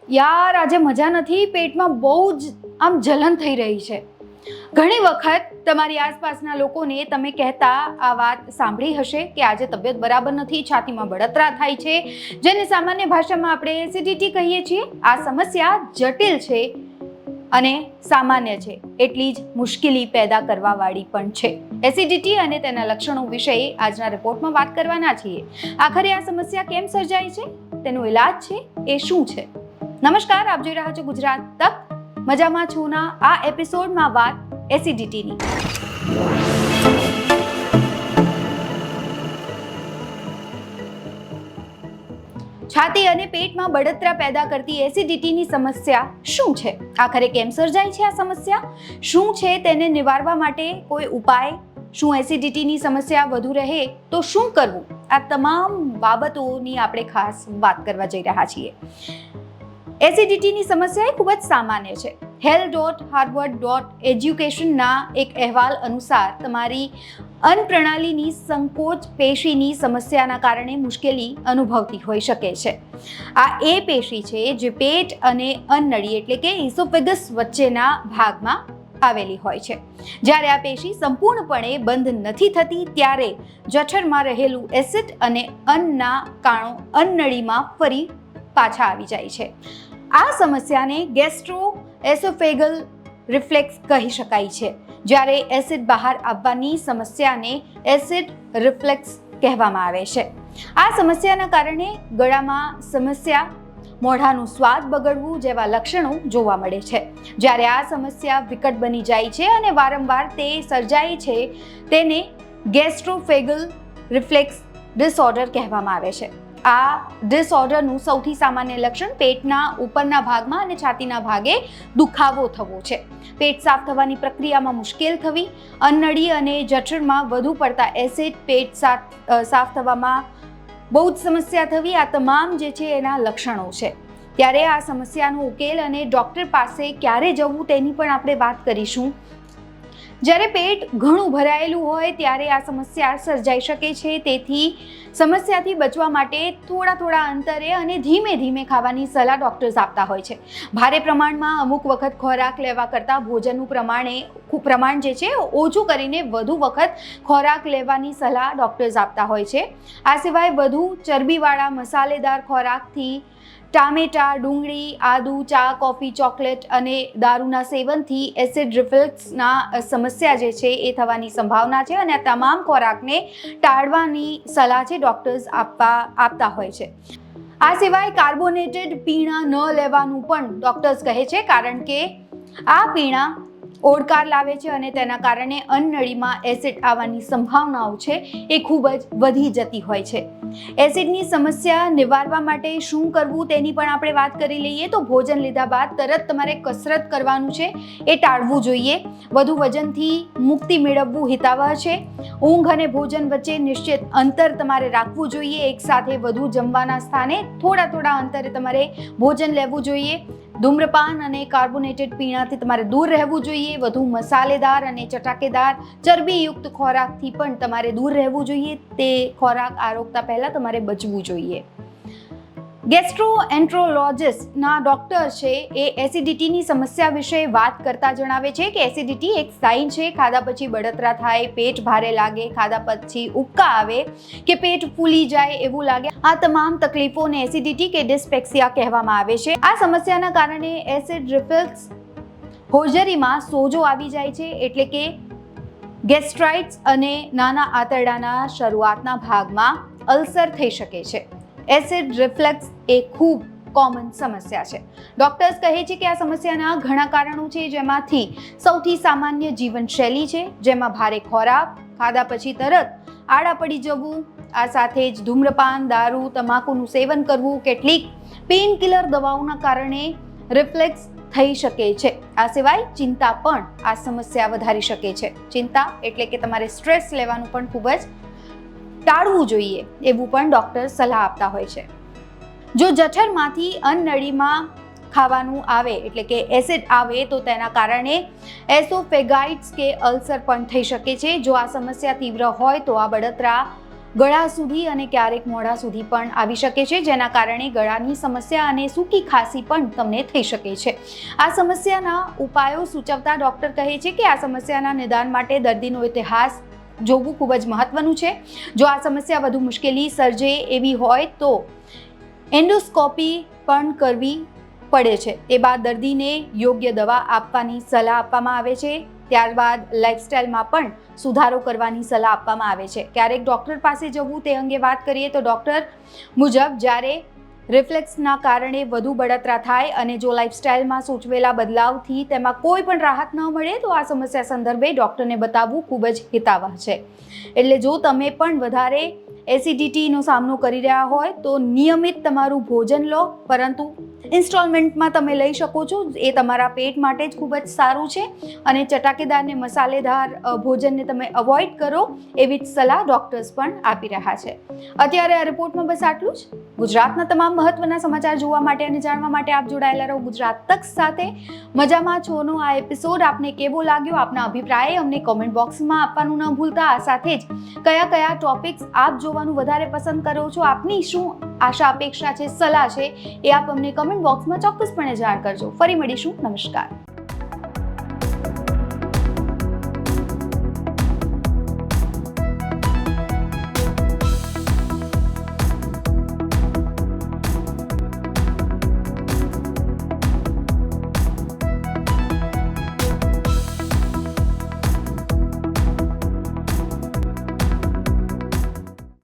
યાર આજે મજા નથી, પેટમાં બહુ જ આમ જલન થઈ રહી છે. ઘણી વખત તમારી આસપાસના લોકોને તમે કહેતા આ વાત સાંભળી હશે કે આજે તબિયત બરાબર નથી, છાતીમાં બળતરા થાય છે, જેને સામાન્ય ભાષામાં આપણે એસિડિટી કહીએ છીએ. આ સમસ્યા જટિલ છે અને સામાન્ય છે, એટલી જ મુશ્કેલી પેદા કરવાવાળી પણ છે. એસિડિટી અને તેના લક્ષણો વિશે આજના રિપોર્ટમાં વાત કરવાના છીએ. આખરે આ સમસ્યા કેમ સર્જાય છે, તેનો ઇલાજ છે એ શું છે? નમસ્કાર, આપ જોઈ રહ્યા છો ગુજરાત તક. મજામાં છું ના આ એપિસોડમાં વાત એસિડિટીની. છાતી અને પેટમાં બળતરા પેદા કરતી એસિડિટીની સમસ્યા શું છે? આખરે કેમ સર્જાય છે આ સમસ્યા? શું છે તેને નિવારવા માટે કોઈ ઉપાય? શું એસિડિટીની સમસ્યા વધુ રહે તો શું કરવું? આ તમામ બાબતોની આપણે ખાસ વાત કરવા જઈ રહ્યા છીએ. એસિડિટીની સમસ્યા એ ખૂબ જ સામાન્ય છે. health.harvard.educationના એક અહેવાલ અનુસાર તમારી અન્નપ્રણાલીની સંકોચ પેશીની સમસ્યાના કારણે મુશ્કેલી અનુભવતી હોઈ શકે છે. આ એ પેશી છે જે પેટ અને અન્નનળી એટલે કે ઇસોફેગસ વચ્ચેના ભાગમાં આવેલી હોય છે. જ્યારે આ પેશી સંપૂર્ણપણે બંધ નથી થતી ત્યારે જઠરમાં રહેલું એસિડ અને અન્નના કાણો અન્નનળીમાં ફરી પાછા આવી જાય છે. આ સમસ્યાને ગેસ્ટ્રોએસોફેગલ રિફ્લેક્સ કહી શકાય છે. જ્યારે એસિડ બહાર આવવાની સમસ્યાને એસિડ રિફ્લેક્સ કહેવામાં આવે છે. આ સમસ્યાના કારણે ગળામાં સમસ્યા, મોઢાનું સ્વાદ બગડવું જેવા લક્ષણો જોવા મળે છે. જ્યારે આ સમસ્યા વિકટ બની જાય છે અને વારંવાર તે સર્જાય છે તેને ગેસ્ટ્રોફેગલ રિફ્લેક્સ ડિસઓર્ડર કહેવામાં આવે છે. આ ડિસઓર્ડરનું સૌથી સામાન્ય લક્ષણ પેટના ઉપરના ભાગમાં અને છાતીના ભાગે દુખાવો થવો છે. પેટ સાફ થવાની પ્રક્રિયામાં મુશ્કેલ થવી, અન્નનળી અને જઠરમાં વધુ પડતા એસિડ, પેટ સાફ થવામાં બહુ જ સમસ્યા થવી, આ તમામ જે છે એના લક્ષણો છે. ત્યારે આ સમસ્યાનો ઉકેલ અને ડૉક્ટર પાસે ક્યારે જવું તેની પણ આપણે વાત કરીશું. જ્યારે પેટ ઘણું ભરાયેલું હોય ત્યારે આ સમસ્યા સર્જાઈ શકે છે. તેથી સમસ્યાથી બચવા માટે થોડા અંતરે અને ધીમે ધીમે ખાવાની સલાહ ડૉક્ટર્સ આપતા હોય છે. ભારે પ્રમાણમાં અમુક વખત ખોરાક લેવા કરતાં ભોજનનું પ્રમાણ જે છે ઓછું કરીને વધુ વખત ખોરાક લેવાની સલાહ ડૉક્ટર્સ આપતા હોય છે. આ સિવાય વધુ ચરબીવાળા મસાલેદાર ખોરાકથી, ટામેટા, ડુંગળી, આદુ, ચા, કોફી, ચોકલેટ અને દારૂના સેવનથી એસિડ રિફ્લેક્સના સમસ્યા જે છે એ થવાની સંભાવના છે અને આ તમામ ખોરાકને ટાળવાની સલાહ છે ડૉક્ટર્સ આપતા હોય છે. આ સિવાય કાર્બોનેટેડ પીણા ન લેવાનું પણ ડૉક્ટર્સ કહે છે, કારણ કે આ પીણા ઓડકાર લાવે છે અને તેના કારણે અન્નનળીમાં એસિડ આવવાની સંભાવનાઓ છે એ ખૂબ જ વધી જતી હોય છે. એસિડની સમસ્યા નિવારવા માટે શું કરવું તેની પણ આપણે વાત કરી લઈએ તો ભોજન લીધા બાદ તરત તમારે કસરત કરવાનું છે એ ટાળવું જોઈએ. વધુ વજનથી મુક્તિ મેળવવું હિતાવહ છે. ઊંઘ અને ભોજન વચ્ચે નિશ્ચિત અંતર તમારે રાખવું જોઈએ. એકસાથે વધુ જમવાના સ્થાને થોડા અંતરે તમારે ભોજન લેવું જોઈએ. ધૂમ્રપાન અને કાર્બોનેટેડ પીણાથી તમારે દૂર રહેવું જોઈએ. વધુ મસાલેદાર અને ચટાકેદાર ચરબીયુક્ત ખોરાકથી પણ તમારે દૂર રહેવું જોઈએ. તે ખોરાક આરોગતા પહેલાં તમારે બચવું જોઈએ. ગેસ્ટ્રોએન્ટ્રોલોજિસ્ટના ડૉક્ટર છે એ એસિડિટીની સમસ્યા વિશે વાત કરતા જણાવે છે કે એસિડિટી એક સાઇન છે. ખાધા પછી બળતરા થાય, પેટ ભારે લાગે, ખાધા પછી ઉબકા આવે કે પેટ ફૂલી જાય એવું લાગે, આ તમામ તકલીફોને એસિડિટી કે ડિસ્પેક્સિયા કહેવામાં આવે છે. આ સમસ્યાના કારણે એસિડ રિફ્લેક્સ હોજરીમાં સોજો આવી જાય છે, એટલે કે ગેસ્ટ્રાઇટિસ અને નાના આંતરડાના શરૂઆતના ભાગમાં અલ્સર થઈ શકે છે. એસિડ રિફ્લેક્સ એ ખૂબ કોમન સમસ્યા છે. ડૉક્ટર્સ કહે છે કે આ સમસ્યાના ઘણા કારણો છે, જેમાંથી સૌથી સામાન્ય જીવનશૈલી છે, જેમાં ભારે ખોરાક, ખાધા પછી તરત આડા પડી જવું, આ સાથે જ ધૂમ્રપાન, દારૂ, તમાકુનું સેવન કરવું, કેટલીક પેઇનકિલર દવાઓના કારણે રિફ્લેક્સ થઈ શકે છે. આ સિવાય ચિંતા પણ આ સમસ્યા વધારી શકે છે. ચિંતા એટલે કે તમારે સ્ટ્રેસ લેવાનું પણ ખૂબ જ ટાળવું જોઈએ એવું પણ ડૉક્ટર સલાહ આપતા હોય છે. જો જઠરમાંથી અન્નનળીમાં ખાવાનું આવે એટલે કે એસિડ આવે તો તેના કારણે એસોફેગાઇટિસ કે અલ્સર પણ થઈ શકે છે. જો આ સમસ્યા તીવ્ર હોય તો આ બળતરા ગળા સુધી અને ક્યારેક મોઢા સુધી પણ આવી શકે છે, જેના કારણે ગળાની સમસ્યા અને સૂકી ખાંસી પણ તમને થઈ શકે છે. આ સમસ્યાના ઉપાયો સૂચવતા ડૉક્ટર કહે છે કે આ સમસ્યાના નિદાન માટે દર્દીનો ઇતિહાસ જોવું ખૂબ જ મહત્વનું છે. જો આ સમસ્યા વધુ મુશ્કેલી સર્જે એવી હોય તો એન્ડોસ્કોપી પણ કરવી પડે છે. તે બાદ દર્દીને યોગ્ય દવા આપવાની સલાહ આપવામાં આવે છે. ત્યારબાદ લાઇફસ્ટાઇલમાં પણ સુધારો કરવાની સલાહ આપવામાં આવે છે. ક્યારેક ડૉક્ટર પાસે જવું તે અંગે વાત કરીએ તો ડૉક્ટર મુજબ જ્યારે રિફ્લેક્સના કારણે વધુ બળતરા થાય અને જો લાઇફસ્ટાઇલમાં સૂચવેલા બદલાવથી તેમાં કોઈ પણ રાહત ન મળે તો આ સમસ્યા સંદર્ભે ડૉક્ટરને બતાવવું ખૂબ જ હિતાવહ છે. એટલે જો તમે પણ વધારે એસિડિટીનો સામનો કરી રહ્યા હોય તો નિયમિત તમારું ભોજન લો, પરંતુ ઇન્સ્ટોલમેન્ટમાં તમે લઈ શકો છો. એ તમારા પેટ માટે જ ખૂબ જ સારું છે અને ચટાકેદાર ને મસાલેદાર ભોજનને તમે અવોઇડ કરો એવી જ સલાહ ડૉક્ટર્સ પણ આપી રહ્યા છે. અત્યારે આ રિપોર્ટમાં બસ આટલું જ. ગુજરાતના તમામ મહત્વના સમાચાર જોવા માટે અને જાણવા માટે આપ જોડાયેલા રહો ગુજરાત તક સાથે. મજામાં છોનો આ એપિસોડ આપને કેવો લાગ્યો, આપના અભિપ્રાય અમને કોમેન્ટ બોક્સમાં આપવાનું ન ભૂલતા. આ સાથે જ કયા ટોપિક્સ આપ જોવાનું વધારે પસંદ કરો છો, આપની શું આશા અપેક્ષા છે, સલાહ છે, એ આપ અમને કમેન્ટ બોક્સમાં ચોક્કસપણે જાણ કરજો. ફરી મળીશું. નમસ્કાર.